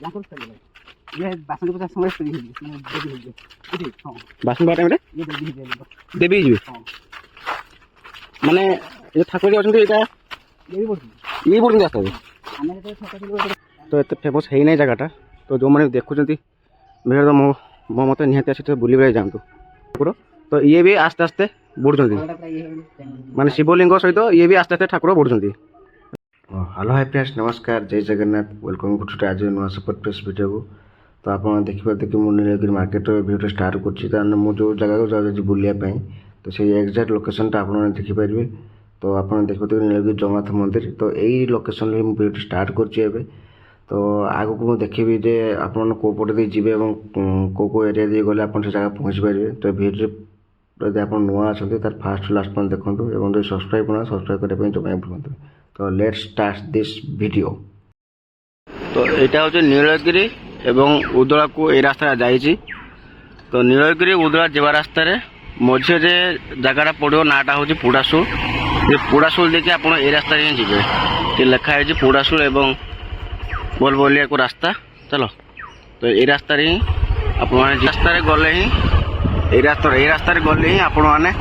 ବାସନ ବା ଟାଇମ୍ରେ ଦେବୀ ହେଇଯିବେ ମାନେ ଏ ଠାକୁର ଅଛନ୍ତି ଏଇଟା ଇଏ ପଡ଼ୁଛନ୍ତି ରାସ୍ତାରେ ତ ଏତେ ଫେମସ୍ ହେଇନାହିଁ ଜାଗାଟା ତ ଯେଉଁମାନେ ଦେଖୁଛନ୍ତି ଭିଡ଼ ତ ମୋ ମତେ ନିହାତି ଆସି ବୁଲିବାକୁ ଯାଆନ୍ତୁ ଠାକୁର ତ ଇଏ ବି ଆସ୍ତେ ଆସ୍ତେ ବଢ଼ୁଛନ୍ତି ମାନେ ଶିବଲିଙ୍ଗ ସହିତ ଇଏ ବି ଆସ୍ତେ ଆସ୍ତେ ଠାକୁର ବଢ଼ୁଛନ୍ତି। हेलो हाय फ्रेंड्स नमस्कार जय जगन्नाथ वेलकम टू आज नुआ सुपर फ्रेश वीडियो को तो आप देखिए कि मुझे नीलगिरी मार्केट वीडियो स्टार्ट कर जो जगह को जाऊँगी बुलायापी तो से एक्जाक्ट लोकेशन आप देखिपारे तो आप देखिए नीलगिरी जगन्नाथ मंदिर तो यही लोकेशन वीडियो स्टार्ट कर तो आगक मुझे देखी जे आप पटे जी कौ एरिया दे गले आप जगह पहुँची पारे तो वीडियो यदि आप नुआ आसते तार फास्ट लास्ट पॉइंट देखते और जो सब्सक्राइब करना सब्सक्राइब करने जमा भूलते तो लेट्स स्टार्ट दिस वीडियो। तो यहाँ हूँ नीलगिरी एवं उदला को ये रास्ता जाइए तो नीलगिरी उदला जवा रास्तार मझे जे जगह पड़ो नाटा हूँ पुड़ाशुल ये पुड़ाशुल देखिए आप रास्ता ही जी ये लिखाई पुड़ाशुल एवं बोलबलिया को रास्ता चलो तो ये रास्तार ही आप रास्तार गले ही ये रास्तार गले ही आपण मैंने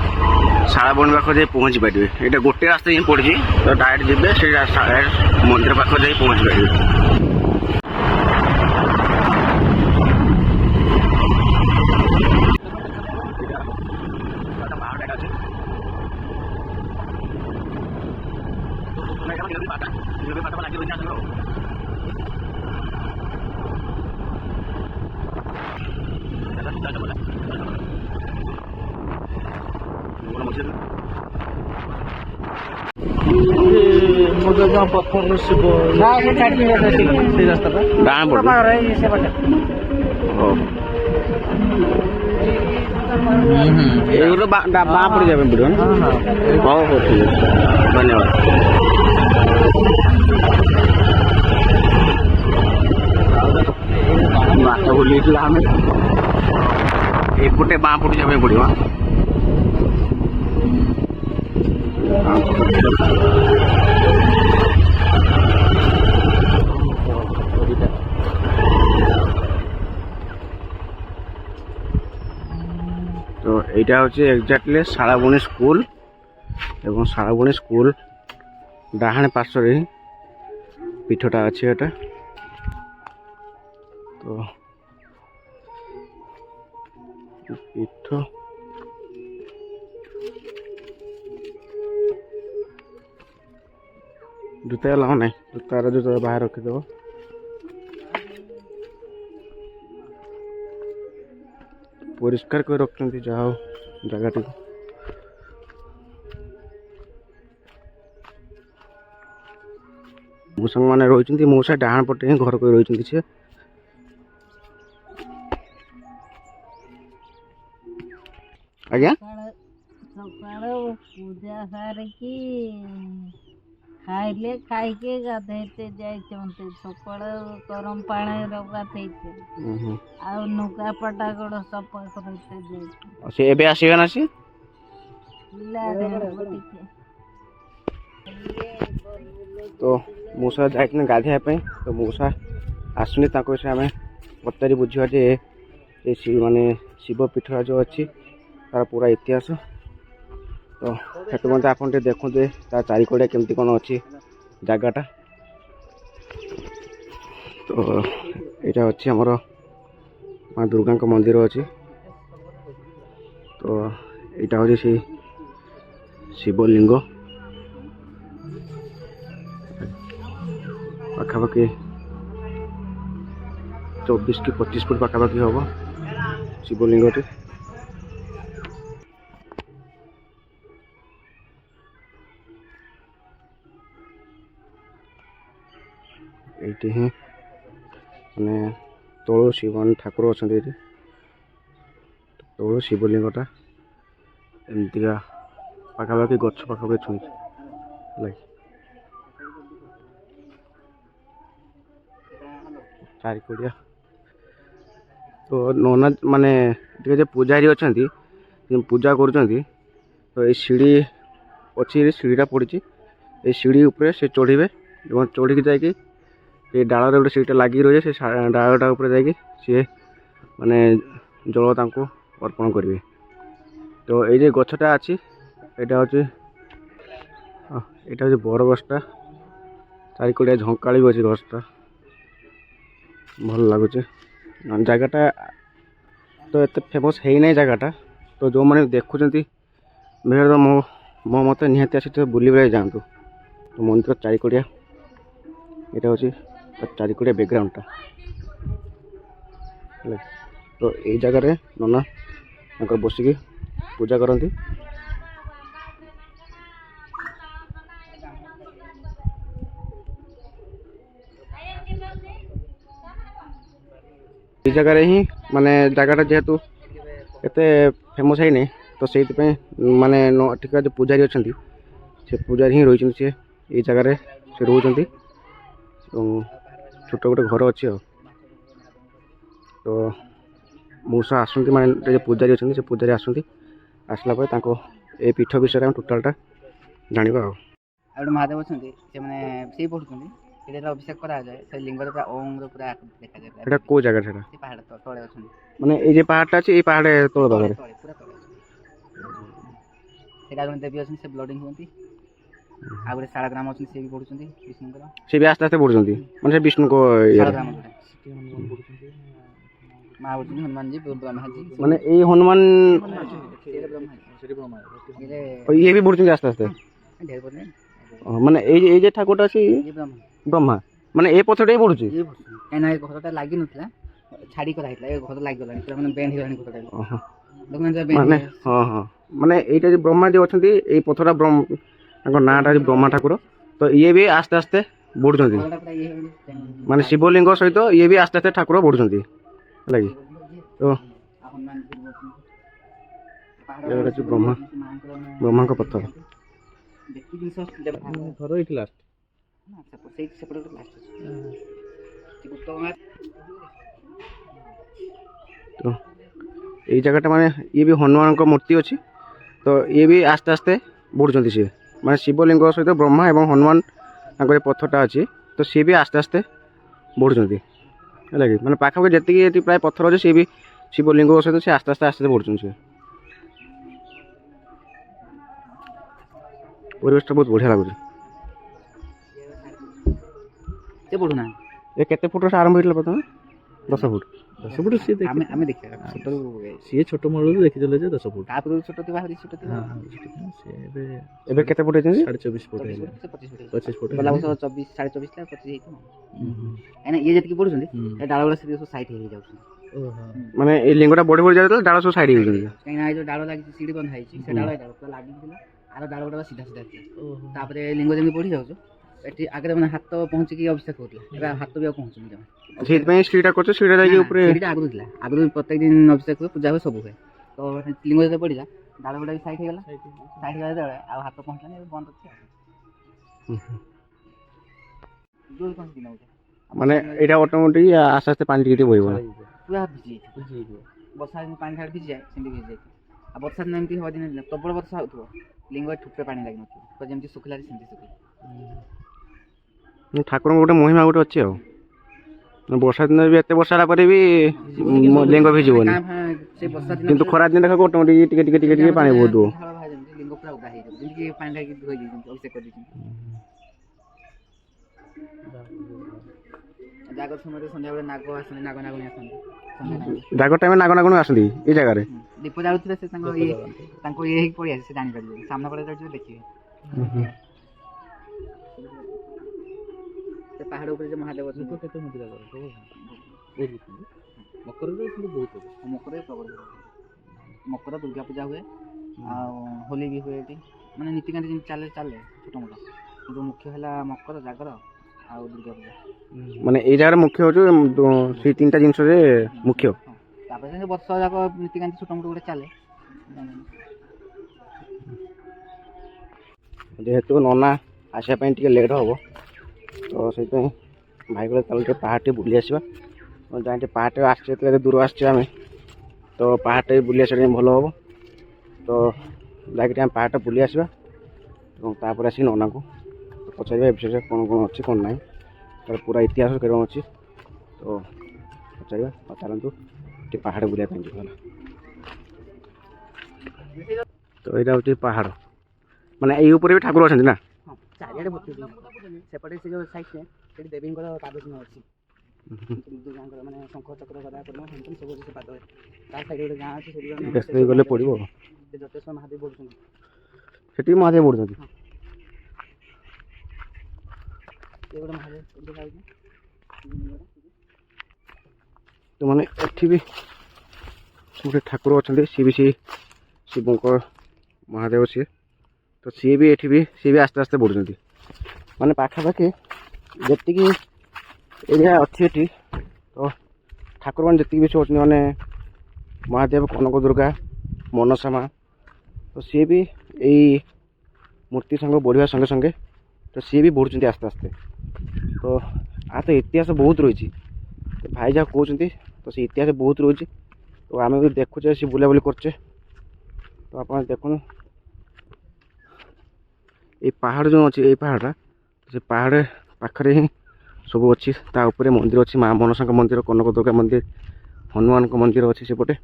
शालाबन पाख जा पहुँची पारे ये गोटे रास्ता ही पड़ी तो डायरेक्ट जी से मंदिर पाख जा पहुँची पारे। पत्थर शिव रास्ता डाण पड़े बाँ पड़ जाए पड़ो ना हाँ हो ठीक है धन्यवाद। बात बुले आम एपटे बाँ पड़ जाए पड़ो तो यहाँ हूँ एक्जाक्टली शालाबणी स्कूल एवं शालाबणी स्कूल डाहाण पार्श्व ही पीठटा अच्छी एटा तो पीठ जूता लाओ ना जूतार जूता बाहर रखीदेव परिष्कार कर रखते जहाँ जगह मौसा मैंने रही मौसा डाण पटे ही घर को रही सी आज्ञा पूजा सारिकी खाइले खाइके गाधेते जाइछन्ते सकाळ गरम पानी गाधेते आ नुका पटा गोड़ सफा करते जाइछे से एबे आसीबे ना से तो मौसा जाइने गाधेया पे तो मौसा आसुनी ताको से आमे पतारी बुझिया जे ए माने शिव पीठरा जो अच्छी तार पूरा इतिहास तो सेठ मत आप देखते तार चारिकड़े केमती कौन अच्छी जगटा तो यहाँ अच्छी आमर माँ दुर्गा मंदिर अच्छी तो यहाँ हूँ से शिवलिंग पाखापाखि 24 कि 25 फुट पाखापाखि हम शिवलिंगटी ये ही मैंने तलु शिव ठाकुर अच्छा तलु शिवलिंगटा एमतीका पाखापाखि गच पाखापाखि छुई चारिकड़िया तो नना माने पूजारी अच्छा पूजा कर तो ये सीढ़ी अच्छी सीढ़ीटा पड़ी ये सीढ़ी उपरे से चढ़े चढ़ी जाकि ସେ ଡାଳରେ ଗୋଟେ ସେଇଟା ଲାଗିକି ରହିଛି, ସେ ଡାଳଟା ଉପରେ ଯାଇକି ସିଏ ମାନେ ଜଳ ତାଙ୍କୁ ଅର୍ପଣ କରିବେ। ତ ଏଇ ଯେ ଗଛଟା ଅଛି ଏଇଟା ହେଉଛି ବର ଗଛଟା, ଚାରିକଡ଼ିଆ ଝଙ୍କାଳି ବି ଅଛି ଗଛଟା, ଭଲ ଲାଗୁଛି। ଜାଗାଟା ତ ଏତେ ଫେମସ୍ ହେଇନାହିଁ ଜାଗାଟା, ତ ଯେଉଁମାନେ ଦେଖୁଛନ୍ତି ଭିଡ଼ିଓ ମୋ ମତେ ନିହାତି ଆସି ବୁଲିବାକୁ ଯାଆନ୍ତୁ। ତ ମନ୍ଦିର ଚାରିକଡ଼ିଆ ଏଇଟା ହେଉଛି ଚାରିକଡ଼ିଆ ବ୍ୟାକ୍ଗ୍ରାଉଣ୍ଡଟା ହେଲା। ତ ଏଇ ଜାଗାରେ ନନା ତାଙ୍କର ବସିକି ପୂଜା କରନ୍ତି। এই ଜାଗାରେ ହିଁ ମାନେ ଜାଗାଟା ଯେହେତୁ ଏତେ ଫେମସ୍ ହେଇନି ତ ସେଇଥିପାଇଁ ମାନେ ଠିକ ଯେଉଁ ପୂଜାରୀ ଅଛନ୍ତି ସେ ପୂଜାରୀ ହିଁ ରହିଛନ୍ତି, ସିଏ ଏଇ ଜାଗାରେ ସେ ରହୁଛନ୍ତି ଏବଂ ଛୋଟ ଗୋଟେ ଘର ଅଛି ଆଉ। ତ ମଉସା ଆସନ୍ତି, ମାନେ ଯେଉଁ ପୂଜାରୀ ଅଛନ୍ତି ସେ ପୂଜାରୀ ଆସନ୍ତି, ଆସିଲା ପରେ ତାଙ୍କ ଏଇ ପୀଠ ବିଷୟରେ ଆମେ ଟୋଟାଲଟା ଜାଣିବା ଆଉ। ଆଉ ଗୋଟେ ମହାଦେବ ଅଛନ୍ତି, ସେମାନେ ସେଇ ପଢ଼ୁଛନ୍ତି, ସେଠି ଯେତେବେଳେ ଅଭିଷେକ କରାଯାଏ ସେ ଲିଙ୍ଗରେ ପୁରା ଓମ୍ର ପୁରା ଦେଖାଯାଏ। এটা କୋଉ ଜାଗା ସେଟା? ସେ ପାହାଡ଼ ତଳେ ଅଛନ୍ତି, ମାନେ এই যে পাহাড়টা আছে এই পাহাড়ে তଳ পাহাড়ে ତଳେ ପୁରା ତଳେ ଅଛନ୍ତି। ସେଇଟା ଜଣେ ଦେବୀ ଅଛନ୍ତି, ସେ ବ୍ଲଡିଂ ହୁଅନ୍ତି। ଆଉ ଗୋଟେ ଶାଳଗ୍ରାମ ଅଛନ୍ତି, ସେ ବି ପଢ଼ୁଛନ୍ତି ବିଷ୍ଣୁଙ୍କର। ସେ ବି ଆସ୍ତେ ଆସ୍ତେ ବଢୁଛନ୍ତି, ମାନେ ସେ ବିଷ୍ଣୁଙ୍କ ଇଏରେ। ଶାଳଗ୍ରାମ ଯୋଉଟା ମା ପଢ଼ୁଛନ୍ତି, ହନୁମାନଜୀ, ବ୍ରହ୍ମାଜୀ, ମାନେ এই ହନୁମାନ ଇଏ ବି ବଢୁଛନ୍ତି ଆସ୍ତେ ଆସ୍ତେ। ଢେର ପଡ଼ିଲେ ମାନେ এই যে ଠାକୁରଟା ଅଛି ବ୍ରହ୍ମା ବ୍ରହ୍ମା, ମାନେ এই ପଥରଟା ହିଁ ବଢୁଛି। ଇଏ ପଢ଼ୁଛନ୍ତି କାହିଁକିନା ଏ ଘରଟା ଲାଗିନଥିଲା, ଛାଡ଼ି କରାହେଇଥିଲା, ଏ ଘର ଲାଗିଗଲାଣି ପୁରା, ମାନେ ବେଣ୍ଡ ହେଇଗଲାଣି ଘରଟା। ଦେଖୁନାହାନ୍ତି ମାନେ ହଁ ହଁ, ମାନେ এইଟା যে ବ୍ରହ୍ମା যে ଅଛନ୍ତି ଏଇ ପଥରଟା ତାଙ୍କ ନାଁଟା ହେଉଛି ବ୍ରହ୍ମା ଠାକୁର। ତ ଇଏ ବି ଆସ୍ତେ ଆସ୍ତେ ବଢୁଛନ୍ତି, ଘରଟା ପୁରା ଇଏ ହେଇଗଲାଣି। ମାନେ ଶିବଲିଙ୍ଗ ସହିତ ଇଏ ବି ଆସ୍ତେ ଆସ୍ତେ ଠାକୁର ବଢୁଛନ୍ତି ହେଲା କି। ତ ଏଇଟା ହେଉଛି ବ୍ରହ୍ମାଙ୍କ ପଥର। ଘର ଏଇଠି ଲାଷ୍ଟ, ସେପଟେ ଗୋଟେ ଲାଷ୍ଟ ଅଛି। ତ ଏଇ ଜାଗାଟା ମାନେ ଇଏ ବି ହନୁମାନଙ୍କ ମୂର୍ତ୍ତି ଅଛି, ତ ଇଏ ବି ଆସ୍ତେ ଆସ୍ତେ ବଢୁଛନ୍ତି। ସିଏ ମାନେ ଶିବଲିଙ୍ଗ ସହିତ ବ୍ରହ୍ମା ଏବଂ ହନୁମାନ ତାଙ୍କର ଏ ପଥରଟା ଅଛି, ତ ସିଏ ବି ଆସ୍ତେ ଆସ୍ତେ ବଢୁଛନ୍ତି ହେଲା କି। ମାନେ ପାଖାପାଖି ଯେତିକି ଏଠି ପ୍ରାୟ ପଥର ଅଛି ସିଏ ବି ଶିବଲିଙ୍ଗ ସହିତ ସେ ଆସ୍ତେ ଆସ୍ତେ ବଢୁଛନ୍ତି। ସେ ପରିବେଶଟା ବହୁତ ବଢ଼ିଆ ଲାଗୁଛି। ସେ ପଢ଼ୁନାହାନ୍ତି। ଏ କେତେ ଫୁଟରୁ ଆରମ୍ଭ ହେଇଥିଲା ପ୍ରଥମେ? 10 ଫୁଟ। 10 ଫୁଟ ସିଏ ଆମେ ଦେଖିବା ଛୋଟରୁ ସିଏ ଛୋଟ ମୂଳରୁ ଦେଖିଦେଲେ ଯେ 10 ଫୁଟ, ତାପରେ ଛୋଟ ଥିବା ଆହୁରି ଛୋଟ ଥିବା। ଏବେ କେତେ ଫୁଟ ହେଇଛନ୍ତି? 24.5 ଫୁଟ ହେଇଗଲା। 25 ଫୁଟ ଗଲା ବର୍ଷ 24 24.5 ଥିଲା, 25 ହେଇଥିବ। କାହିଁକିନା ଇଏ ଯେତିକି ପଢ଼ୁଛନ୍ତି ଡାଳ ଗୁଡ଼ା ସେ ସବୁ ସାଇଡ୍ ହେଇଯାଉଛନ୍ତି। ମାନେ ଏଇ ଲିଙ୍ଗଟା ବଢି ବଢି ଯାଉଥିଲା, ଡାଳ ସବୁ ସାଇଡ୍ ହେଇଯାଉଛନ୍ତି। କାହିଁକିନା ଏ ଯୋଉ ଡାଳ ଲାଗିଛି ସିଡ଼ି ବନ୍ଧା ହେଇଛି, ସେ ଡାଳ ପୁରା ଲାଗିକି ଥିଲା, ଆର ଡାଳ ଗୁଡ଼ା ସିଧା ସିଧା ଥିଲା। ତାପରେ ଲିଙ୍ଗ ଯେମିତି ବଢ଼ି ଯାଉଛୁ ଏଠି ଆଗରେ ମାନେ ହାତ ପହଞ୍ଚିକି ଅଭିଷେକ କରୁଥିଲା, ଏବେ ହାତ ବି ଆଉ ପହଞ୍ଚୁନି ଜମା। ସେଇଥିପାଇଁ ସିଡ଼ିଟା କରୁଛୁ, ସିଡ଼ିଟା ଯାଇକି ଉପରେ। ସିଡ଼ିଟା ଆଗରୁ ଥିଲା, ଆଗରୁ ପ୍ରତ୍ୟେକ ଦିନ ଅଭିଷେକ ହୁଏ, ପୂଜା ହୁଏ, ସବୁ ହୁଏ। ତ ଲିଙ୍ଗ ଯେତେବେଳେ ପଡ଼ିଲା ଡାଳ ଗୁଡ଼ା ବି ସାଇଡ୍ ହେଇଗଲା, ସାଇଡ୍ ହେଇଗଲା ଯେତେବେଳେ ଆଉ ହାତ ପହଞ୍ଚିଲାନି, ଏବେ ବନ୍ଦ ଅଛି। ମାନେ ଏଇଟା ଅଟୋମେଟିକ୍ ଆସ୍ତେ ଆସ୍ତେ ପାଣି ଟିକେ ବହିବ। ପୁରା ଭିଜିଯାଇଥିବ, ବର୍ଷା ଦିନ ପାଣି ଛାଡ଼ି ଭିଜିଯାଏ, ସେମିତି ଭିଜିଯାଇଥିବ। ଆଉ ବର୍ଷା ଦିନ ଏମିତି ହବ, ଦିନ ପ୍ରବଳ ବର୍ଷା ହେଉଥିବ, ଲିଙ୍ଗ ଠୁପେ ପାଣି ଲାଗିନଥିବ, ତ ଯେମିତି ଶୁଖିଲା ସେମିତି ଶୁଖିଲା। ଠାକୁରଙ୍କ ଗୋଟେ ମହିମା ଗୋଟେ ଅଛି ଆଉ। ବର୍ଷା ଦିନରେ ବି ଏତେ ବର୍ଷା ହେଲା ପରେ ବି ଲିଙ୍ଗ ଭିଜିବନି, କିନ୍ତୁ ଖରା ଦିନ ଦେଖାକୁ ଅଟୋମେଟିକ୍ ଟିକେ ଟିକେ ଟିକେ ଟିକେ ପାଣି ବହୁଥିବ। ଲିଙ୍ଗ ପୁରା ଓଦା ହେଇଯିବ, ଯେମିତି ପାଣି ଲାଗି ଧୋଇ ଦେଇଛନ୍ତି, ଅଭିଷେକ କରିଦେଇଛନ୍ତି। ଜାଗର ସମୟରେ ସନ୍ଧ୍ୟାବେଳେ ନାଗ ଆସନ୍ତି, ନାଗନାଗୁଣୀ ଆସନ୍ତି। ଜାଗର ଟାଇମରେ ନାଗନାଗୁଣୀ ଆସନ୍ତି ଏଇ ଜାଗାରେ। ଦୀପ ଜାଳୁଥିବେ, ସେ ତାଙ୍କ ଇଏ ହେଇକି ପଳେଇ ଆସେ, ସେ ଜାଣିପାରିବେ, ସାମ୍ନା ପଳେଇ ଯାଉଥିବେ ଦେଖିବେ। ସେ ପାହାଡ଼ ଉପରେ ଯେ ମହାଦେବ ଅଛନ୍ତି। କେତେ ମୁଦ୍ରା କର ମକରରେ ବହୁତ ମକରରେ ପ୍ରବଳ, ମକର ଦୁର୍ଗା ପୂଜା ହୁଏ, ଆଉ ହୋଲି ବି ହୁଏ ଏଠି। ମାନେ ନୀତିକାନ୍ତି ଯେମିତି ଚାଲେ ଛୋଟ ମୋଟ, କିନ୍ତୁ ମୁଖ୍ୟ ହେଲା ମକର, ଜାଗର ଆଉ ଦୁର୍ଗା ପୂଜା। ମାନେ ଏଇ ଜାଗାରେ ମୁଖ୍ୟ ହଉଛି ସେଇ ତିନିଟା ଜିନିଷରେ ମୁଖ୍ୟ। ତାପରେ ସେ ବର୍ଷ ଯାକ ନୀତିକାନ୍ତି ଛୋଟ ମୋଟ ଗୋଟେ ଚାଲେ। ଯେହେତୁ ନନା ଆସିବା ପାଇଁ ଟିକେ ଲେଟ୍ ହେବ, ତ ସେଇଥିପାଇଁ ଭାଇ କହିଲେ ଚାଲ ଟିକେ ପାହାଡ଼ ଟିକେ ବୁଲି ଆସିବା। ଯାଇ ଟିକେ ପାହାଡ଼ଟେ ଆସିଛେ, ଏତେ ଦୂର ଆସିଛେ ଆମେ, ତ ପାହାଡ଼ଟେ ବୁଲି ଆସିବା ପାଇଁ ଭଲ ହେବ। ତ ଯାଇକି ଟିକେ ଆମେ ପାହାଡ଼ଟା ବୁଲି ଆସିବା ଏବଂ ତାପରେ ଆସିକି ନନାଙ୍କୁ ପଚାରିବା ଏ ବିଷୟରେ କ'ଣ କ'ଣ ଅଛି କ'ଣ ନାହିଁ। ତାର ପୁରା ଇତିହାସ କେରମ ଅଛି। ତ ପଚାରିବା ଆଉ ଚାଲନ୍ତୁ ଟିକେ ପାହାଡ଼ ବୁଲିବା ପାଇଁ ଯିବା ହେଲା। ତ ଏଇଟା ହେଉଛି ପାହାଡ଼, ମାନେ ଏଇ ଉପରେ ବି ଠାକୁର ଅଛନ୍ତି ନା? ହଁ ଚାରିଆଡ଼େ ଭର୍ତ୍ତି ସେପଟେ ସେ ଯେଉଁ ସାଇଡ଼୍ରେ ସେଠି ଦେବୀଙ୍କର ପାଦ ଚିହ୍ନ ଅଛି। ଦୁର୍ଗାଙ୍କର ମାନେ ଶଙ୍ଖ ଚକ୍ର ଗଦା ପଦ୍ମ ହେଉଛନ୍ତି ସବୁ ଅଛି ସେ ପାଦରେ। ତା ସାଇଡ଼୍ ଗୋଟେ ଗାଁ ଅଛି ସେଠି ଗଲେ ପଡ଼ିବ। ସେ ଯତେଶ୍ୱର ମହାଦେବ ବଢୁଛନ୍ତି ସେଠି ମହାଦେବ ପଡ଼ୁଛନ୍ତି। ସେ ଗୋଟେ ମହାଦେବ ଯାଉଛି। ତ ମାନେ ଏଠି ବି ଗୋଟେ ଠାକୁର ଅଛନ୍ତି, ସିଏ ବି ସେଇ ଶିବଙ୍କ ମହାଦେବ ସିଏ। ତ ସିଏ ବି ଏଠି ବି ଆସ୍ତେ ଆସ୍ତେ ବଢ଼ୁଛନ୍ତି। ମାନେ ପାଖାପାଖି ଯେତିକି ଏରିଆ ଅଛି ଏଠି, ତ ଠାକୁରମାନେ ଯେତିକି ବି ସବୁ ଅଛନ୍ତି, ମାନେ ମହାଦେବ, କନକ ଦୁର୍ଗା, ମନସା ମା, ତ ସିଏ ବି ଏଇ ମୂର୍ତ୍ତି ସାଙ୍ଗ ବଢ଼ିବା ସଙ୍ଗେ ସଙ୍ଗେ ତ ସିଏ ବି ବଢ଼ୁଛନ୍ତି ଆସ୍ତେ ଆସ୍ତେ। ତ ତ ଇତିହାସ ବହୁତ ରହିଛି। ଭାଇ ଯାହା କହୁଛନ୍ତି ତ ସେ ଇତିହାସ ବହୁତ ରହିଛି। ତ ଆମେ ବି ଦେଖୁଛେ, ସେ ବୁଲାବୁଲି କରୁଛେ। ତ ଆପଣ ଦେଖୁନ ଏଇ ପାହାଡ଼ ଯେଉଁ ଅଛି, ଏଇ ପାହାଡ଼ଟା ସେ ପାହାଡ଼ ପାଖରେ ହିଁ ସବୁ ଅଛି। ତା ଉପରେ ମନ୍ଦିର ଅଛି, ମା ମନସାଙ୍କ ମନ୍ଦିର, କନକ ଦୁର୍ଗା ମନ୍ଦିର, ହନୁମାନଙ୍କ ମନ୍ଦିର ଅଛି ସେପଟେ।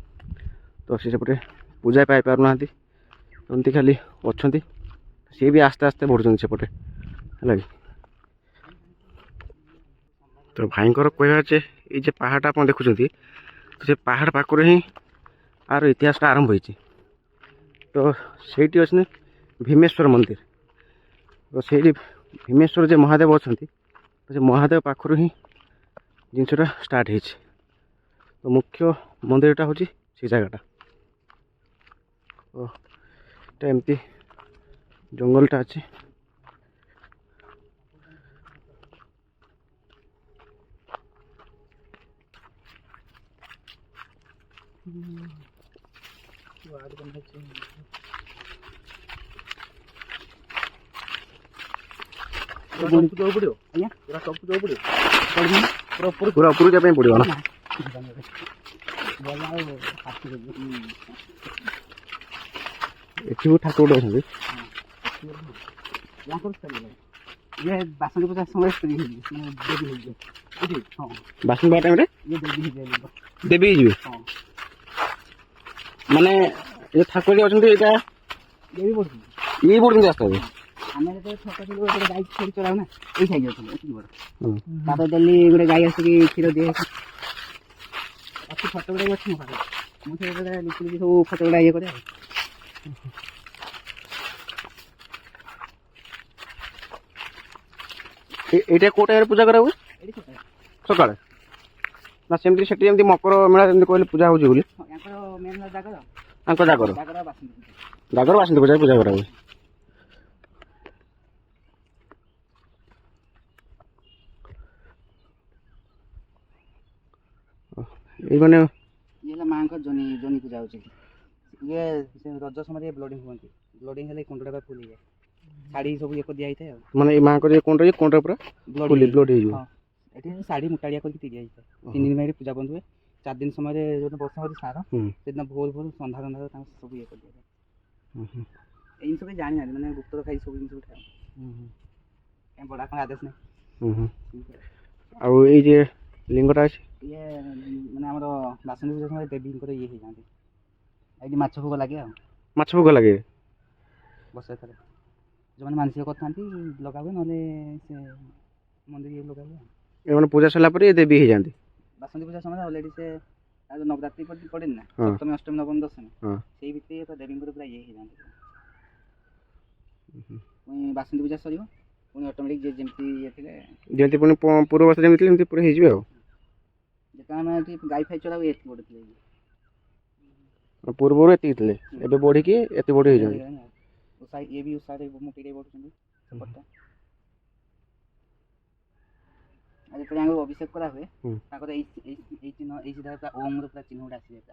ତ ସେ ସେପଟେ ପୂଜା ପାଇପାରୁନାହାନ୍ତି, ଏମିତି ଖାଲି ଅଛନ୍ତି। ସିଏ ବି ଆସ୍ତେ ଆସ୍ତେ ବଢ଼ୁଛନ୍ତି ସେପଟେ ହେଲା କି। ତ ଭାଇଙ୍କର କହିବା ଯେ ଏଇ ଯେ ପାହାଡ଼ଟା ଆପଣ ଦେଖୁଛନ୍ତି, ସେ ପାହାଡ଼ ପାଖରୁ ହିଁ ଆର ଇତିହାସଟା ଆରମ୍ଭ ହୋଇଛି। ତ ସେଇଠି ଅଛନ୍ତି ଭୀମେଶ୍ୱର ମନ୍ଦିର। ତ ସେଇଠି ଭୀମେଶ୍ୱର ଯେ ମହାଦେବ ଅଛନ୍ତି, ସେ ମହାଦେବ ପାଖରୁ ହିଁ ଜିନିଷଟା ଷ୍ଟାର୍ଟ ହେଇଛି। ତ ମୁଖ୍ୟ ମନ୍ଦିରଟା ହେଉଛି ସେ ଜାଗାଟା। ତ ଏଇଟା ଏମିତି ଜଙ୍ଗଲଟା ଅଛି। ପୁରା ଉପରକୁ ଯିବା ପାଇଁ ପଡ଼ିବ ନା? ଏଠି ବି ଠାକୁର ଗୋଟେ ଅଛନ୍ତି। ଇଏ ବାସନ୍ତୀ ପୂଜା ସମୟରେ ସ୍ତ୍ରୀ ହେଇଯିବେ, ହଁ ବାସନ୍ତୀ ପୂଜା ଟାଇମ୍ରେ ଇଏ ଦେବୀ ହେଇଯିବେ। ଦେବୀ ହେଇଯିବେ। ହଁ ମାନେ ଏ ଠାକୁର ଯେ ଅଛନ୍ତି, ଏଇଟା ଦେବୀ ପଡ଼ୁଛନ୍ତି। ଇଏ ପଡ଼ୁଛନ୍ତି ଆସ୍ତେ ଆସ୍ତେ। ଆମେ ଯେତେବେଳେ ଛୋଟ ଥିଲୁ ଗୋଟେ ଗାଈ ଛେଳି ଚରାଉ ନା, ଏଇ ସାଇଜ୍ ଅଛନ୍ତି ଏତିକି ବଡ଼। ତାପରେ ଡେଲି ଗୋଟେ ଗାଈ ଆସିକି କ୍ଷୀର ଦିଏ। ଅଛି ଫଟୋ ଗୁଡ଼ା ବି ଅଛି ମୋ ପାଖରେ। ମୁଁ ସେ ଲୁଚି ସବୁ ଫଟୋ ଗୁଡ଼ା ଇଏ କରେ ଆଉ। ଏଇଟା କୋଉ ଟାଇମ୍ରେ ପୂଜା କରା ହୁଏ? ସକାଳେ ନା ସେମିତି ସେଠି ଯେମିତି ମକର ମେଳା ଯେମିତି କହିଲେ ପୂଜା ହେଉଛି ବୋଲି? ୟାଙ୍କର ମେନ୍ ଜାଗର, ତାଙ୍କ ଜାଗର ବାସନ୍ତୀ ପୂଜା। ଜାଗର ବାସନ୍ତୀ ପୂଜା ପୂଜା କରା ହୁଏ। ଏଇ ମାନେ ଇଏ ହେଲା ମାଆଙ୍କ ଜନି ପୂଜା ହେଉଛି। ଇଏ ରଜ ସମୟରେ ବ୍ଲଡ଼ିଂ ହୁଅନ୍ତି। ବ୍ଲଡ଼ିଂ ହେଲେ କୁଣ୍ଡଟା ଫୁଲ୍ ହେଇଯାଏ। ଶାଢ଼ୀ ସବୁ ଇଏ ଦିଆ ହେଇଥାଏ ଆଉ। ମାନେ ଏଇ ମାଆଙ୍କର ଯେ କୋଣଟା ପୁରା ବ୍ଲଡ୍ ହେଇଯିବ। ହଁ ଏଠି ଶାଢ଼ୀ ମୁଟାଳିଆ କରିକି ତିଆରି ହେଇଥାଏ। 3 ଦିନ ପାଇଁ ପୂଜା ବନ୍ଦ ହୁଏ। 4 ଦିନ ସମୟରେ ଯୋଉଦିନ ବର୍ଷା ହେଉଛି ସାର, ସେଦିନ ଭୋର ସନ୍ଧ୍ୟା ତାଙ୍କୁ ସବୁ ଇଏ କରିଦିଆଯାଏ। ଏଇ ଜିନିଷ କେହି ଜାଣିନାହାନ୍ତି, ମାନେ ଗୁପ୍ତର ଖାଇ ସବୁ ଜିନିଷ ଉଠାଏ। କାହିଁ ବଡ଼ କ'ଣ ଆଦେଶ ନାହିଁ। ଆଉ ଏଇ ଯେ ଲିଙ୍ଗଟା ଅଛି, ଇଏ ମାନେ ଆମର ବାସନ୍ତୀ ପୂଜା ସମୟରେ ଦେବୀଙ୍କର ଇଏ ହେଇଯାଆନ୍ତି। ଏଇଠି ମାଛ ଭୋଗ ଲାଗେ ଆଉ। ମାଛ ଭୋଗ ଲାଗେ ବର୍ଷରେ ଥରେ। ଯେଉଁମାନେ ମାନସିକ କରିଥାନ୍ତି ଲଗା ହୁଏ, ନହେଲେ ସେ ମନ୍ଦିର ଇଏ ଲଗା ହୁଏ। ଏମାନେ ପୂଜା ସରିଲା ପରେ ଦେବୀ ହେଇଯାଆନ୍ତି। ବାସନ୍ତୀ ପୂଜା ସମୟରେ ଅଲରେଡ଼ି ସେ ନବରାତ୍ରି ପଡ଼େନି ନା, ସପ୍ତମୀ ଅଷ୍ଟମୀ ନବମୀ ଦଶମୀ, ସେଇ ଭିତରେ ଦେବୀଙ୍କର ପୁରା ଇଏ ହେଇଯାଆନ୍ତି। ପୁଣି ବାସନ୍ତୀ ପୂଜା ସରିବ, ପୁଣି ଅଟୋମେଟିକ୍ ଯିଏ ଯେମିତି ଇଏ ଥିଲେ, ଯେମିତି ପୁଣି ପୂର୍ବ ବର୍ଷ ଯେମିତି ଥିଲେ ସେମିତି ପୁରା ହେଇଯିବେ ଆଉ। ଯେତେବେଳେ ଆମେ ଏଠି ଗାଈ ଫାଇ ଚରାଉ ଏତିକି ବଡ଼ ଥିଲେ। ପୂର୍ବରୁ ଏତିକି ଥିଲେ, ଏବେ ବଢ଼ିକି ଏତେ ବଡ଼ ହେଇଯାନ୍ତି। ଇଏ ବି ଉଷାରେ ମୁଟିରେ ବଢ଼ୁଛନ୍ତି ସେପଟଟା। ଆଉ ଯେତେବେଳେ ଆମକୁ ଅଭିଷେକ କରା ହୁଏ, ତାଙ୍କର ଏଇ ଚିହ୍ନ, ଏଇ ସିଧା ଓମ୍ର ପୁରା ଚିହ୍ନ ଗୋଟେ ଆସିଯାଏ।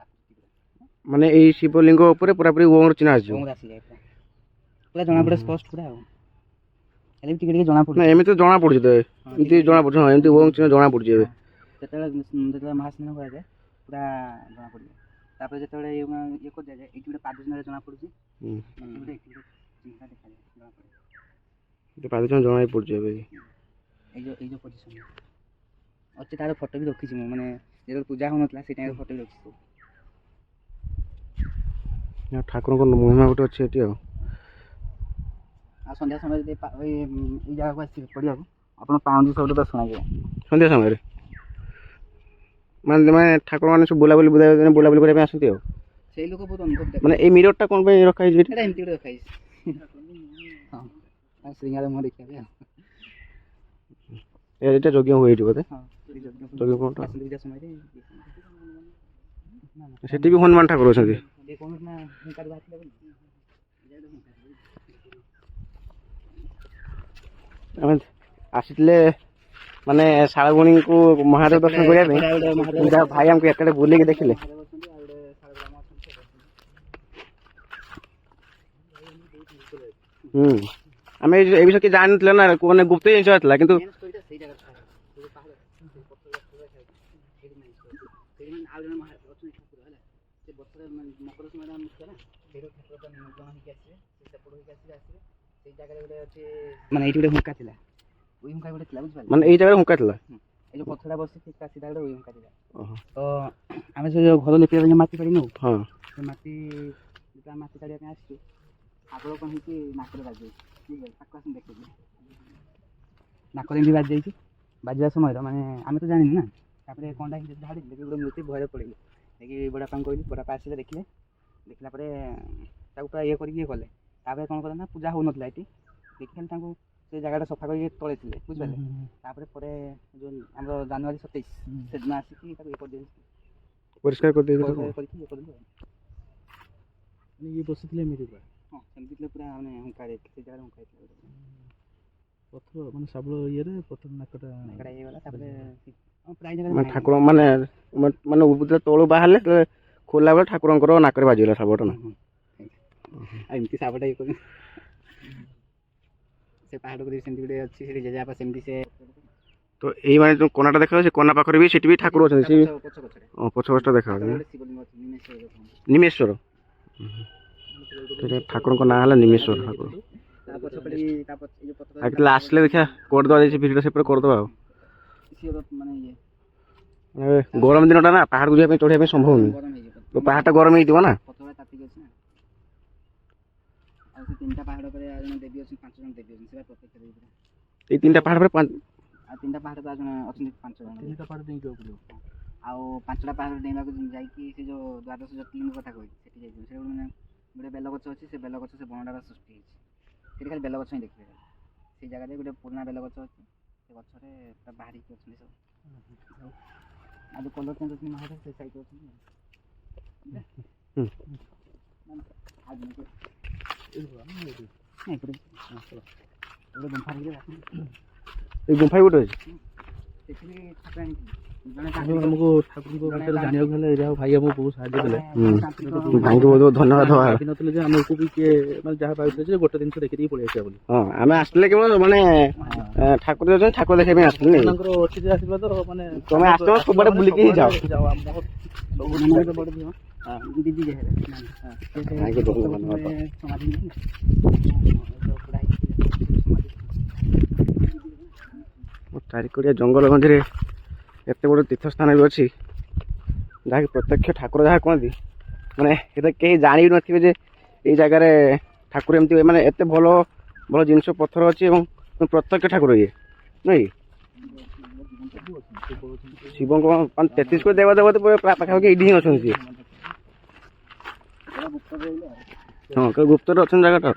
ମାନେ ଏଇ ଶିବଲିଙ୍ଗ ଉପରେ ପୁରାପୁରି ଓମ୍ର ଚିହ୍ନ ଆସିଯିବ। ଓମ୍ର ଆସିଯାଏ ପୁରା ଜଣାପଡ଼େ ସ୍ପଷ୍ଟ ପୁରା ଆଉ। ହେଲେ ବି ଟିକେ ଟିକେ ଜଣାପଡ଼ୁଛି। ନା ଏମିତି ଜଣା ପଡ଼ୁଛି ତ, ଏମିତି ଜଣା ପଡ଼ୁଛି। ହଁ ଏମିତି ଓମ୍ ଚିହ୍ନ ଜଣା ପଡ଼ୁଛି ଏବେ। ଯେତେବେଳେ ମହାସ୍ନାନ କରାଯାଏ ପୁରା ଜଣା ପଡ଼ିଯାଏ। ତାପରେ ଯେତେବେଳେ ଇଏ କରିଦିଆଯାଏ, ଏଇଠି ଗୋଟେ ପାଦ ଚିହ୍ନରେ ଜଣା ପଡ଼ୁଛି। ଚିହ୍ନଟା ଦେଖାଯାଏ, ଜଣା ପଡ଼େ। ପାଦ ଚିହ୍ନ ଜଣା ପଡ଼ୁଛି ଏବେ। ଏଇ ଯେଉଁ ପୋଜିସନ୍ ଅଛି ତାର ଫଟୋ ବି ରଖିଛି ମୁଁ, ମାନେ ଯେତେବେଳେ ପୂଜା ହେଉନଥିଲା ସେଇ ଟାଇମ୍ରେ ଫଟୋ ବି ରଖିଛି ସବୁ। ଠାକୁରଙ୍କ ମହିମା ଗୋଟେ ଅଛି ଏଠି ଆଉ। ଆଉ ସନ୍ଧ୍ୟା ସମୟରେ ଯଦି ଏଇ ଜାଗାକୁ ଆସିବେ ପଡ଼ିବାକୁ ଆପଣ ପାଉଁଜି ଶବ୍ଦ ତ ଶୁଣାଯିବ ସନ୍ଧ୍ୟା ସମୟରେ। ମାନେ ଠାକୁରମାନେ ସବୁ ବୁଲାବୁଲି କରିବା ପାଇଁ ଆସନ୍ତି ଆଉ। ସେଇ ଲୋକ ବହୁତ ଅନୁଭବ ଦେଖେ। ମାନେ ଏଇ ମିରରଟା କ'ଣ ପାଇଁ ରଖା ହେଇଛି ଏଠି? ଏଇଟା ଏମିତି ଗୋଟେ ରଖା ହେଇଛି ହଁ ଶ୍ରୀଙ୍ଗାର ମୁହଁ ଦେଖିବା ପାଇଁ ଆଉ। ଏଇଟା ଯଜ୍ଞ ହୁଏ ଏଠି ବୋଧେ? ହଁ ଯଜ୍ଞ କୋଣଟା ପୂଜା ସମୟରେ ସେଠି ବି ହନୁମାନ ଠାକୁର ଅଛନ୍ତି। ଆମେ ଆସିଥିଲେ ମାନେ ଶାଳଗୁଣୀଙ୍କୁ ମହାଦେବ ଦର୍ଶନ କରିବା ପାଇଁ, ଯାହା ଭାଇ ଆମକୁ ଏତେ ବୁଲିକି ଦେଖିଲେ। ଆମେ এই বিষয়ে କିଛି ଜାଣିନଥିଲେ ନା, ମାନେ ଗୁପ୍ତ ଜିନିଷ ଥିଲା, କିନ୍ତୁ ମାନେ ଏଇଠି ଗୋଟେ ହୁଙ୍କା ଥିଲା, ଉଇ ହୁଙ୍କା ଗୋଟେ ଥିଲା ବୁଝିପାରିଲେ। ମାନେ ଏଇ ଜାଗାରେ ହୁଙ୍କା ଥିଲା, ଏଇ ଯୋଉ ପଥରଟା ବସି ସିଧା ଗୋଟେ ଉଇ ହୁଙ୍କା ଥିଲା। ତ ଆମେ ସେ ଯୋଉ ଘର ଲିପିବା ପାଇଁ ମାଟି କାଢ଼ିନୁ, ହଁ ସେ ମାଟି ଯେତେବେଳେ ମାଟି କାଢ଼ିବା ପାଇଁ ଆସିଛୁ ଆଗର କ'ଣ ହେଇଛି ନାକରେ ବାଜିଯାଇଛି, ବୁଝିପାରିଲେ। ତାକୁ ଆସି ଦେଖିଛି ନାକରେ ଏମିତି ବାଜିଯାଇଛି। ବାଜିବା ସମୟରେ ମାନେ ଆମେ ତ ଜାଣିନୁ ନା, ତାପରେ କ'ଣଟା ହେଇଛି ଧାଡ଼ିଲେ ଦେଖି ଗୋଟେ ମୂର୍ତ୍ତି ଭୟରେ ପଡ଼ିଲେ। ଯାଇକି ବଡ଼ବାପାଙ୍କୁ କହିଲି, ବଡ଼ବାପା ଆସିଲେ ଦେଖିଲା ପରେ ତାକୁ ପୁରା ଇଏ କରିକି ଇଏ କଲେ। ତାପରେ କ'ଣ କଲେ ନା, ପୂଜା ହେଉନଥିଲା ଏଠି, ଦେଖିଲେ ତାଙ୍କୁ ସେ ଜାଗାଟା ସଫା କରିକି ତଳେ ଥିଲେ ବୁଝିପାରିଲେ। ତାପରେ ଯେଉଁ ଆମର ଜାନୁଆରୀ 27 ସେଦିନ ଆସିକି ତାକୁ ଇଏ କରିଦେଇଛି, ପରିଷ୍କାର କରିକି ଇଏ କରିଦେଲୁ। ଇଏ ବସିଥିଲେ ଏମିତି ପୁରା? ହଁ ସେମିତି ଥିଲେ ପୁରା, ମାନେ ହୁଙ୍କାରେ ସେ ଜାଗାରେ ହୁଙ୍କା ହେଇଥିଲା। ପଥର ମାନେ ଶାବଳ ଇଏରେ ପଥର ନାକଟା ହେଇଗଲା। ତାପରେ ମାନେ ଠାକୁର ମାନେ ତଳୁ ବାହାରିଲେ ଖୋଲା ବେଳେ ଠାକୁରଙ୍କର ନାକରେ ବାଜିଗଲା ଶାବଳଟା ନା। ଏମିତି ସାପଟା ଇଏ କରି ସେ ପାହାଡ଼କୁ ସେମିତି ଗୋଟେ ଅଛି, ସେଠି ଜେଜେବାପା ସେମିତି ସେ ତ ଏଇ ମାନେ ଯେଉଁ କୋନାଟା ଦେଖାଯାଉଛି, ସେ କୋନା ପାଖରେ ବି ସେଠି ବି ଠାକୁର ଅଛନ୍ତି। ସେ ପଛ ପଛଟା ଦେଖାଯାଉଛି ନିମେଶ୍ୱର। ଠାକୁରଙ୍କ ନାଁ ହେଲା ନିମେଶ୍ୱର ଠାକୁର। ଯେତେବେଳେ ଆସିଲେ ଦେଖିବା କରିଦେବା, ସେ ଭିଡ଼ିଓଟା ସେପଟେ କରିଦେବା ଆଉ। ଗରମ ଦିନଟା ନା, ପାହାଡ଼କୁ ଯିବା ପାଇଁ ଚଢ଼ିବା ପାଇଁ ସମ୍ଭବ ନୁହେଁ, ପାହାଡ଼ଟା ଗରମ ହେଇଥିବ ନା। ଆଉ ସେ ତିନିଟା ପାହାଡ଼ ପରେ ଆଉ ଜଣେ ଦେବୀ ଅଛନ୍ତି, 5 ଜଣ ଦେବୀ ଅଛନ୍ତି, ସେଟା ପ୍ରତ୍ୟକ୍ଷ ଦେବୀ। ଏଇ ତିନିଟା ପାହାଡ଼ ପରେ ଆଉ ତିନିଟା ପାହାଡ଼ ପରେ ଆଉ ଜଣେ ଅଛନ୍ତି 5 ଜଣ। ତିନିଟା ପାହାଡ଼ ଡେଇଁବାକୁ ପଡ଼ିବ। ଆଉ 5ଟା ପାହାଡ଼ ଡେଇଁବାକୁ ଯାଇକି ସେ ଯେଉଁ ଦ୍ୱାଦଶ ଜ୍ୟୋତିର୍ଲିଙ୍ଗ କଥା କହିଛି ସେଠି ଯାଇଥିବ। ସେ ମାନେ ଗୋଟେ ବେଲଗଛ ଅଛି, ସେ ବେଲଗଛ ସେ ବଣଟାର ସୃଷ୍ଟି ହେଇଛି। ସେଠି ଖାଲି ବେଲଗଛ ହିଁ ଦେଖିବେ। ସେଇ ଜାଗାରେ ଗୋଟେ ପୁରୁଣା ବେଲଗଛ ଅଛି, ସେ ଗଛରେ ପୁରା ବାହାରିକି ଅଛନ୍ତି ସବୁ। ଆଉ ଯେଉଁ କଲର୍ ଚେଞ୍ଜ ଅଛନ୍ତି ମହାଦେବ, ସେ ସାଇଡ଼୍ ଅଛନ୍ତି। ଏଇ ଗୁମ୍ଫା ଗୋଟେ ଅଛି। ଆମକୁ ଠାକୁରଙ୍କ ବିଷୟରେ ଜାଣିବାକୁ ହେଲେ ଯାହା ଭାଇ ଆମକୁ ବହୁତ ସାହାଯ୍ୟ କଲେ। ଭାଇଙ୍କୁ ବହୁତ ଧନ୍ୟବାଦ ଦେବା। ଭାବିନଥିଲେ ଯେ ଆମକୁ ବି କିଏ ମାନେ ଯାହା ଭାବିଥିଲେ ଯେ ଗୋଟେ ଜିନିଷ ଦେଖିଦେଇକି ପଳେଇ ଆସିବା ବୋଲି। ହଁ ଆମେ ଆସିଥିଲେ କେବଳ ମାନେ ଠାକୁର ଅଛନ୍ତି, ଠାକୁର ଦେଖିବା ପାଇଁ ଆସିଥିଲେ। ତାଙ୍କର ଅଛି ଯେ ଆଶୀର୍ବାଦ, ମାନେ ତମେ ଆସିଛ ସବୁଆଡ଼େ ବୁଲିକି ହିଁ ଯାଅ। ଚାରିକଡ଼ିଆ ଜଙ୍ଗଲ ମଝିରେ ଏତେ ବଡ଼ ତୀର୍ଥସ୍ଥାନ ବି ଅଛି, ଯାହାକି ପ୍ରତ୍ୟକ୍ଷ ଠାକୁର ଯାହା କୁହନ୍ତି, ମାନେ ଏଟା କେହି ଜାଣି ନଥିବେ ଯେ ଏଇ ଜାଗାରେ ଠାକୁର ଏମିତି ମାନେ ଏତେ ଭଲ ଭଲ ଜିନିଷ ପଥର ଅଛି ଏବଂ ପ୍ରତ୍ୟକ୍ଷ ଠାକୁର ଇଏ ନୁହେଁ। ଶିବଙ୍କ 33 କୋଟି ଦେବଦେବତା ପାଖାପାଖି ଏଇଠି ହିଁ ଅଛନ୍ତି ସିଏ। ହଁ ଗୁପ୍ତରେ ଅଛନ୍ତି ଜାଗାଟା,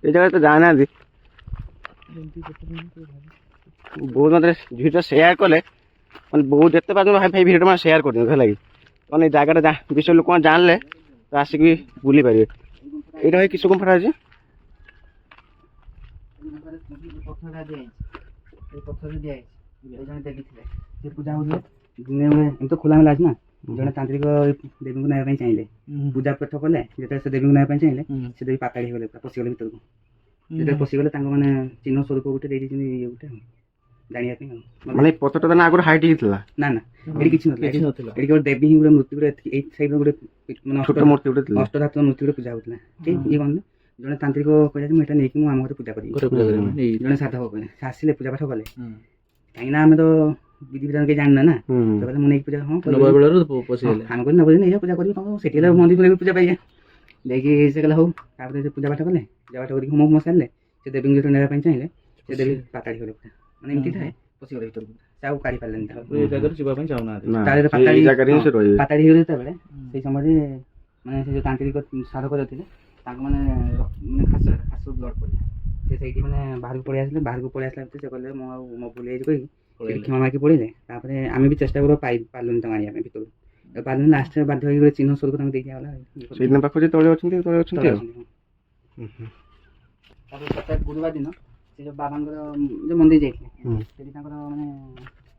ଏଇ ଜାଗାରେ ତ ଜାଣିନାହାନ୍ତି। ବହୁତ ମାତ୍ରାରେ ଭିଡ଼ିଓଟା ସେୟାର କଲେ, ମାନେ ବହୁତ ଯେତେ ପାରୁଛନ୍ତି ଭାଇ ଭିଡ଼ିଓଟା ମାନେ ସେୟାର କରିଦିଅନ୍ତୁ ହେଲା କି, ମାନେ ଏଇ ଜାଗାଟା ବିଷୟରେ ଲୋକମାନେ ଜାଣିଲେ ତ ଆସିକି ବି ବୁଲି ପାରିବେ। ଏଇଟା ଭାଇ କିସ ଗୁମ୍ଫାଟା ଅଛି? ପୂଜା ହଉଥିଲେ ଏମିତି ତ ଖୋଲା ମେଲା ଅଛି ନା, ଜଣେ ତାନ୍ତ୍ରିକ ଦେବୀଙ୍କୁ ନେବା ପାଇଁ ଚାହିଁଲେ, ପୂଜା ପାଠ କଲେ। ଯେତେବେଳେ ସେ ଦେବୀଙ୍କୁ ନେବା ପାଇଁ ଚାହିଁଲେ, ସେ ଦେବୀ ପାତାଳି ହେଇଗଲେ, ପଶିଗଲେ ଭିତରକୁ। ଯେତେବେଳେ ପଶିଗଲେ ତାଙ୍କ ମାନେ ଚିହ୍ନ ସ୍ୱରୂପ ଗୋଟେ ଦେଇଦେଇଛନ୍ତି, ଇଏ ଗୋଟେ ଜାଣିବା ପାଇଁ ଆଉ। ମାନେ ପଥରଟା ନା ଆଗରୁ ହାଇଟ୍ ହେଇଥିଲା? ନା ନା, ଏଠି କିଛି ନଥିଲା। ଏଠି ଗୋଟେ ଦେବୀ ହିଁ ଗୋଟେ ମୂର୍ତ୍ତି ଗୋଟେ ଏଇ ସାଇଡ୍ ଗୋଟେ ମାନେ ଛୋଟ ମୂର୍ତ୍ତି ଗୋଟେ ଥିଲା, ଅଷ୍ଟଧାତୁ ମୂର୍ତ୍ତି ଗୋଟେ ପୂଜା ହଉଥିଲା। ଠିକ୍ ଇଏ କଣ ଜଣେ ତାନ୍ତ୍ରିକ କହିଲା ଯେ ମୁଁ ଏଇଟା ନେଇକି ମୁଁ ଆମ ଘରେ ପୂଜା କରିବି। ଜଣେ ସାଧବ କହିଲେ, ସେ ଆସିଲେ ପୂଜା ପାଠ କଲେ। କାହିଁକିନା ଆମେ ତ ବିଧି ବିଧାନ କେହି ଜାଣିନା ନା, ହୁଁ ତ କହିଲେ ମୁଁ ନେଇକି ପୂଜା ହଁ ନବ ବେଳରୁ ପଶିଗଲେ ଆମେ କହିଲେ ନବଦିନ ନେଇଯାଅ ପୂଜା କରିବୁ, ତମ ସେଠି ହେଲେ ମନ୍ଦିର ଫନ୍ଦିର ପୂଜା ପାଇଯା ଦେଇକି ସେ କହିଲା ହଉ। ତାପରେ ସେ ପୂଜା ପାଠ କଲେ, ପୂଜା ପାଠ କରିକି ହୋମ ସାରିଲେ, ସେ ଦେବୀଙ୍କୁ ଯେତେବେଳେ ନେବା ପାଇଁ ଚାହିଁଲେ ସେ ଦେବୀ ପାତାଳି ଗଲେ ପୁରା, ମାନେ ଏମିତି ଥାଏ ପଶିଗଲେ ଭିତରକୁ, ସେ ଆଉ କାଢ଼ି ପାରିଲେନି ତାକୁ। ଏ ଜାଗାରେ ଯିବା ପାଇଁ ଚାହୁଁନାହାନ୍ତି। ନା, ତାହେଲେ ସେଇ ଜାଗାରେ ହିଁ ସେ ରହିବେ। ପାତାଳି ହେଇଗଲେ ଯେତେବେଳେ ସେଇ ସମୟରେ ମାନେ ସେ ଯେଉଁ ତାନ୍ତ୍ରିକ ସାଧକ ଯୋଉ ଥିଲେ ତାଙ୍କୁ ମାନେ ଖାସରୁ ବ୍ଲଡ଼ ପଡ଼ିଲା, ସେ ସେଇଠି ମାନେ ବାହାରକୁ ପଳେଇ ଆସିଲେ। ବାହାରକୁ ପଳେଇ ଆସିଲା ଭିତରେ ସେ କହିଲେ ମୁଁ ଆଉ ମୋ ଭୁଲ ହେଇଛି କହିକି ସେଠି କ୍ଷମା ମାଗି ପଳେଇଲେ। ତାପରେ ଆମେ ବି ଚେଷ୍ଟା କରୁ ପାରିଲୁନି ତାଙ୍କୁ ଆଣିବା ପାଇଁ ଭିତରୁ, ପାରିଲୁନି। ଲାଷ୍ଟରେ ବାଧ୍ୟ ହେଇକି ଗୋଟେ ଚିହ୍ନ ସ୍ୱରୂପ ତାଙ୍କୁ ଦେଇକି ଗଲା। ସେଇଦିନ ପାଖରେ ତଳେ ଅଛନ୍ତି ଆଉ। ତାପରେ ପ୍ରତ୍ୟେକ ଗୁରୁବାର ଦିନ ସେ ଯେଉଁ ବାବାଙ୍କର ଯେଉଁ ମନ୍ଦିର ଯାଇଥିଲେ ସେଠି ତାଙ୍କର ମାନେ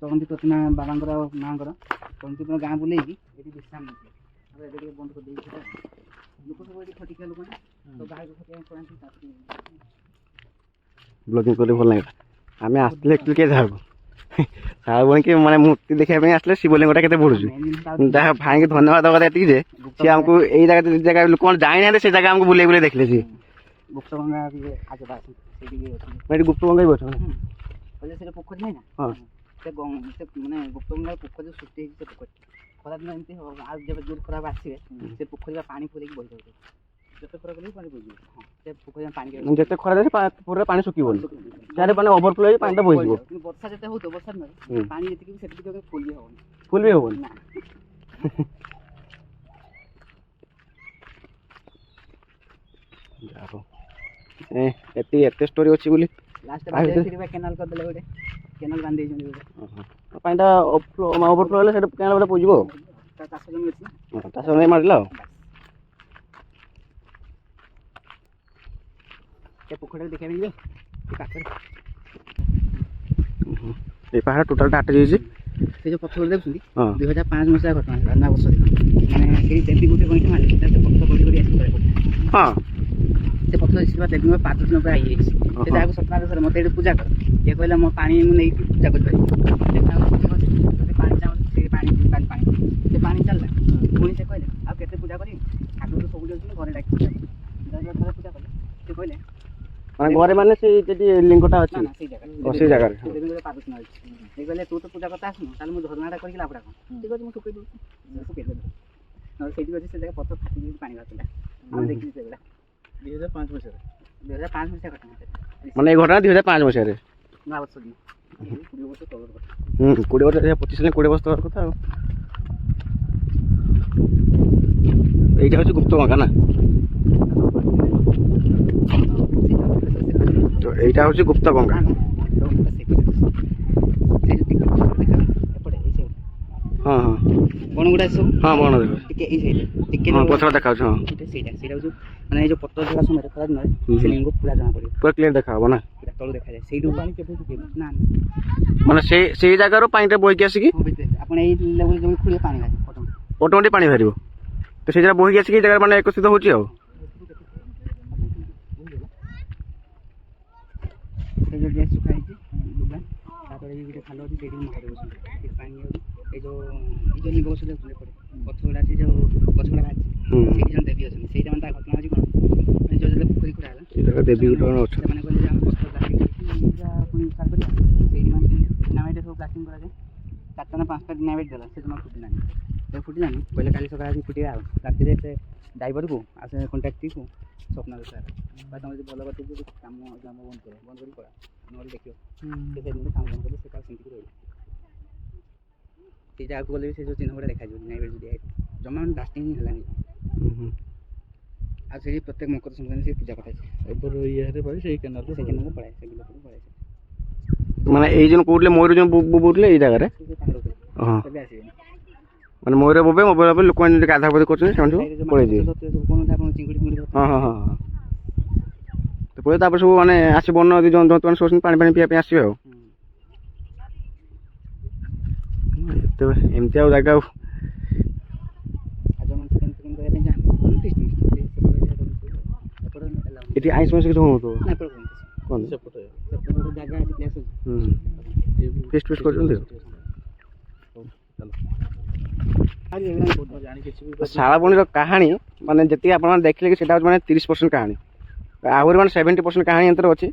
ଚଳନ୍ତି ପ୍ରତିମା ବାବାଙ୍କର ମାଆଙ୍କର ଚଳନ୍ତି ପୁରା ଗାଁ ବୁଲେଇକି ଏଠି ବିଶ୍ରାମ ନେଇଥିଲେ। ତାପରେ ଏବେ ଟିକେ ବନ୍ଦ କରିଦେଇଛି। ଲୋକ ସବୁ ଏଠି ଖଟିଖିଆ ଲୋକ ନା, ତ ବାହାରକୁ ଖଟିବା ପାଇଁ ପଳାନ୍ତି। ତାପରେ ବ୍ଲଗିଂ କଲେ ଭଲ ଲାଗିଲା। ଆମେ ଆସିଥିଲେ ଆକ୍ଚୁଆଲି କିଏ ଯାହାକୁ କି ମାନେ ମୂର୍ତ୍ତି ଦେଖିବା ପାଇଁ ଆସିଲେ ଶିବଲିଙ୍ଗଟା କେତେ ବଢୁଛି। ଯାହା ଭାଇକି ଧନ୍ୟବାଦ ଦେବା ଏତିକି ଯେ ସିଏ ଆମକୁ ଏଇ ଜାଗା ଲୋକମାନେ ଜାଣିନାହାନ୍ତି, ସେ ଜାଗା ଆମକୁ ବୁଲେଇ ବୁଲେଇ ଦେଖିଲେ। ସିଏ ଗୁପ୍ତଗଙ୍ଗା ବି ଆଗରେ ଆସନ୍ତି, ସେଇଠି ବି ଅଛନ୍ତି। ଏଠି ଗୁପ୍ତଗଙ୍ଗା ବି ଅଛନ୍ତି। କହିଲେ ସେଟା ପୋଖରୀ ନାହିଁ ନା, ହଁ ସେ ମାନେ ଗୁପ୍ତଗଙ୍ଗାର ପୋଖରୀ ଯେଉଁ ସୃଷ୍ଟି ହେଇଛି ସେ ପୋଖରୀ ଖରାଦିନ ଏମିତି ହେବ। ଆଉ ଯେବେ ଜୋର ଖରାପ ଆସିବେ ସେ ପୋଖରୀର ପାଣି ଫୁଲେଇକି ବହି ଯାଉଛି। ଯେତେ ଖରା କଲେ ପାଣି ବହିଯିବ। ହଁ, ସେ ପୋଖରୀ ପାଣି ଯେତେ ଖରା ଦେଲେ ପୁରା ପାଣି ଶୁଖିବନି, ଚାରେ ମାନେ ଓଭରଫ୍ଲୋ ହେଇକି ପାଣିଟା ବହିଯିବ। କିନ୍ତୁ ବର୍ଷା ଯେତେ ହଉଥିବ, ବର୍ଷା ନୁହେଁ ପାଣି ଯେତିକି ସେତିକି କେବେ ଫୁଲ ବି ହବନି। ଫୁଲ ବି ହବନି। ନା ଏତେ ଷ୍ଟୋରି ଅଛି ବୋଲି ଲାଷ୍ଟ କେନାଲ କରିଦେଲେ, ଗୋଟେ କେନାଲ ବାନ୍ଧି ଦେଇଛନ୍ତି ଗୋଟେ। ପାଣିଟା ଓଭରଫ୍ଲୋ ହେଲେ ସେଟା କେନାଲ ଗୋଟେ ପଇଯିବ। ଚାଷ ଜମି ଅଛି ନା, ଚାଷ ଜମି ମାରିଲା ଆଉ। ସେ ପୋଖରୀରେ ଦେଖିବାକୁ ଯିବେ ସେ ପାଖରେ এই ପାହାଡ଼ ଟୋଟାଲଟା ଆଟି ଯାଇଛି। ସେ ଯେଉଁ ପଥର ଦେଖୁଛନ୍ତି ହଁ 2005 ମସିହା ଘଟଣା ହେଲା, ନୂଆ ବର୍ଷ ଦିନ। ମାନେ ସେଇ ଦେବୀ ଗୋଟେ ଗଇଁଠା ମାରିଲେ ସେ ପଥର ବଢ଼ି କରି ଆସି ତଳେ ପଡ଼ିଲା। ହଁ ସେ ପଥର ଆସିବା ଦେବୀଙ୍କ ପାଦ ଚିହ୍ନ ପୁରା ହେଇଯାଇଛି। ସେ ଯାହାକୁ ସ୍ୱପ୍ନାଦେଶ କରେ ମୋତେ ଏଠି ପୂଜା କର, ଇଏ କହିଲା ମୋ ପାଣି ମୁଁ ନେଇକି ପୂଜା କରିପାରିବି। ଯଦି ପାଣି ଚାହୁଁଛି ସେ ପାଣି ସେ ପାଣି ଚାଲିଲା। ପୁଣି ସେ କହିଲେ ଆଉ କେତେ ପୂଜା କରିବି, ଠାକୁର ତ ସବୁ ଯାଉଛନ୍ତି, ଘରେ ଡାକି ପୂଜା କଲେ। ପୂଜା କଲେ ସେ କହିଲେ ମାନେ ଘରେ ମାନେ ସେଇ ଯେଠି ଲିଙ୍ଗଟା ଅଛି ନା ସେଇ ଜାଗାରେ ଦେବୀଙ୍କ ପାଦ ଚିହ୍ନ ଅଛି। ସେ କହିଲେ ତୁ ତ ପୂଜା କଥା ଆସୁନୁ, ତାହେଲେ ମୁଁ ଝରଣାଟା କରିକି ଲାଭଟା କ'ଣ? ଠିକ୍ ଅଛି ମୁଁ ଶୁଖେଇ ଦେଉଛି। ଶୁଖେଇ ଦେଲି, ନହେଲେ ସେଇଠି ଅଛି ସେ ଜାଗା ପଥର ଫାଟି ଦେଇକି ପାଣି ବାହାରିଥିଲା। ଆମେ ଦେଖିଲି ସେଗୁଡ଼ା 2005 ମସିହାରେ। 2005 ମସିହା ଘଟଣା। ମାନେ ଏଇ ଘଟଣା 2005 ମସିହାରେ। ନୂଆ ବର୍ଷ ଦିନ 20 ବର୍ଷ ତଳର କଥା। 20 ବର୍ଷ 25 ହେଲେ 20 ବର୍ଷ ତଳର କଥା ଆଉ। এইটা হচ্ছে গুপ্তগঙ্গা না, তো এইটা হচ্ছে গুপ্তগঙ্গা। ହଁ ହଁ ବଣଗୁଡ଼ା ସବୁ ହଁ ବଣ ଦେଖ ଟିକେ ଏଇ ସାଇଡ୍ ଟିକେ ପଥର ଦେଖାଯାଉଛି। ହଁ ସେଇଟା ହଉଛି ମାନେ ଏଇ ଯେଉଁ ପତ୍ର ଝଡ଼ା ସମୟରେ ଖରା ଦିନରେ ସେ ଲିଙ୍ଗ ପୁରା ଜଣା ପଡ଼ିବ, ପୁରା କ୍ଲିୟର ଦେଖା ହବ ନା, ପୁରା ତଳୁ ଦେଖାଯାଏ। ସେଇଠୁ ପାଣି କେବେ ଶୁଖେଇବ ନା ମାନେ ସେଇ ଜାଗାରୁ ପାଣିଟା ବୋହିକି ଆସିକି ଆପଣ ଏଇ ଲେବୁଲ୍ ଯେଉଁ ଖୋଳିବେ ପାଣି ବାହାରିବ ଅଟୋମେଟିକ୍ ପାଣି ବାହାରିବ। ତ ସେଇ ଜାଗା ବୋହିକି ଆସିକି ଏଇ ଜାଗାରେ ମାନେ ଏକତ୍ରିତ ହେଉଛି ଆଉ। ସେ ଯେଉଁ ଡ୍ରେସ୍ ଶୁଖା ହେଇଛି ଲୁଗା, ତାପରେ ଗୋଟେ ଖାଲ ଅଛି ସେଇଠି ମହାଦେବ ଅଛନ୍ତି। ସେଠି ପାଣି ହେଉଛି। ଏଇ ଯେଉଁ ଲିଙ୍ଗ ଗଛ ଯାଉଛନ୍ତି ଏପଟେ ଗଛ ଗୁଡ଼ା ଅଛି, ଯେଉଁ ଗଛ ଗୁଡ଼ା ବାହାରିଛି ସେଇଠି ଜଣେ ଦେବୀ ଅଛନ୍ତି। ସେଇଟା ମାନେ ତା ଘଟଣା ଅଛି କ'ଣ, ଯେଉଁ ଯେତେବେଳେ ପୋଖରୀ ଖୋଳା ହେଲା ସେଇ ଜାଗା ଦେବୀ ଗୋଟେ ଅଛନ୍ତି। ସେମାନେ କହିଲେ ଯେ ଆମେ ପଥର ବ୍ଲାଷ୍ଟିଂ କରିକି ପୁଣି ସାର କରିବା। ସେଇଠି ମାନେ ଡିନାମାଇଟ୍ ସବୁ ବ୍ଲାଷ୍ଟିଂ କରାଯାଏ। 4ଟା ନା 5ଟା ଡିନାମାଇଟ୍ ଦେଲା, ସେ ଜମା ଫୁଟିଲାନି। ସେ ଫୁଟିଲାନି, କହିଲେ କାଲି ସକାଳେ ଆସି ଫୁଟିବା ଆଉ। ରାତିରେ ସେ ଡ୍ରାଇଭରକୁ ଆଉ ସେ କଣ୍ଟ୍ରାକ୍ଟରକୁ ସ୍ୱପ୍ନାଦେଶ ହେଲା ବା ତୁମେ ଯଦି ଭଲ କରିଛ କାମ ବନ୍ଦ କରି କରା, ନହେଲେ ଦେଖିବ। ସେ ସେଦିନ କାମ ବନ୍ଦ କଲେ, ସେ ତାକୁ ସେମିତି ରହିଲା। ସେ ଜାଗାକୁ ଗଲେ ବି ସେ ଯେଉଁ ଚିହ୍ନ ଗୁଡ଼ା ଦେଖାଯିବ ଡିନାମାଇଟ୍ ଯଦି ହେଇଛି, ଜମା ମାନେ ବ୍ଲାଷ୍ଟିଂ ହିଁ ହେଲାନି। ଆଉ ସେଠି ପ୍ରତ୍ୟେକ ମକର ସଂକ୍ରାନ୍ତି ସେ ପୂଜା କରାଯାଏ। ଏପର ଇଏରେ ପଡ଼େ ସେଇ କେନାଲରେ ପଳାଏ, ସେ ବିଲକୁ ପଳାଏ। ମାନେ ଏଇ ଯେଉଁ କହୁଥିଲେ ମୟୂର ଯେଉଁ ବୋବୁଥିଲେ ଏଇ ଜାଗାରେ, ସେ ପାହାଡ଼ ଉପରେ ହଁ କେବେ ଆସିବେନି। ମାନେ ମୟୂର ବୋବେ ଲୋକମାନେ ଯଦି ଗାଧା ପାଧି କରୁଛନ୍ତି ସେମାନେ ସବୁ ପଳେଇଯିବେ। ହଁ ହଁ ହଁ ହଁ ତ ପଳେଇ ତାପରେ ସବୁ ମାନେ ଆସିବ ବନ ଜନ୍ତୁମାନେ ସବୁ ପାଣି ପିଇବା ପାଇଁ ଆସିବେ ଆଉ। ଏମିତି ଆଉ ଜାଗା ଆଉ ଏଠି ଆଇଁଷ ମାଂସ କିଛି ହଉନଥିବ। କ'ଣ ସେପଟେ ଜାଗା ଅଛି, ପ୍ଲେସ୍ ଅଛି। ଫିଷ୍ଟ ଫିଷ୍ଟ କରୁଛନ୍ତି। ଶାଳବଣିର କାହାଣୀ ମାନେ ଯେତିକି ଆପଣମାନେ ଦେଖିଲେ କି ସେଇଟା ହେଉଛି ମାନେ 30% କାହାଣୀ, ଆହୁରି ମାନେ 70% କାହାଣୀ ଏଥିରେ ଅଛି।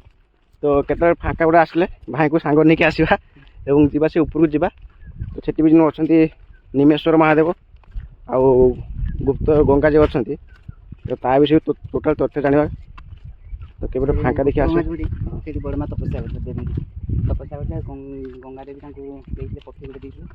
ତ କେତେବେଳେ ଫାଙ୍କା ଗୋଟେ ଆସିଲେ ଭାଇଙ୍କୁ ସାଙ୍ଗ ନେଇକି ଆସିବା, ଏବଂ ଯିବା ସେ ଉପରକୁ ଯିବା। ତ ସେଠି ବି ଯେଉଁ ଅଛନ୍ତି ନିମେଶ୍ୱର ମହାଦେବ ଆଉ ଗୁପ୍ତ ଗଙ୍ଗା ଯେଉଁ ଅଛନ୍ତି ତ ତା ବିଷୟରେ ଟୋଟାଲ୍ ତଥ୍ୟ ଜାଣିବା। ତ କେବେ ଗୋଟେ ଫାଙ୍କା ଦେଖି ଆସ। ସେଇଠି ବଡ଼ ମା ତପସ୍ୟା କରିଥିଲେ ଦେବୀ ତପସ୍ୟା କରିଥିଲେ ଗଙ୍ଗା ଦେବୀ ତାଙ୍କୁ ଦେଇଥିଲେ ପକ୍ଷୀ ଗୋଟେ ଦେଇଥିଲେ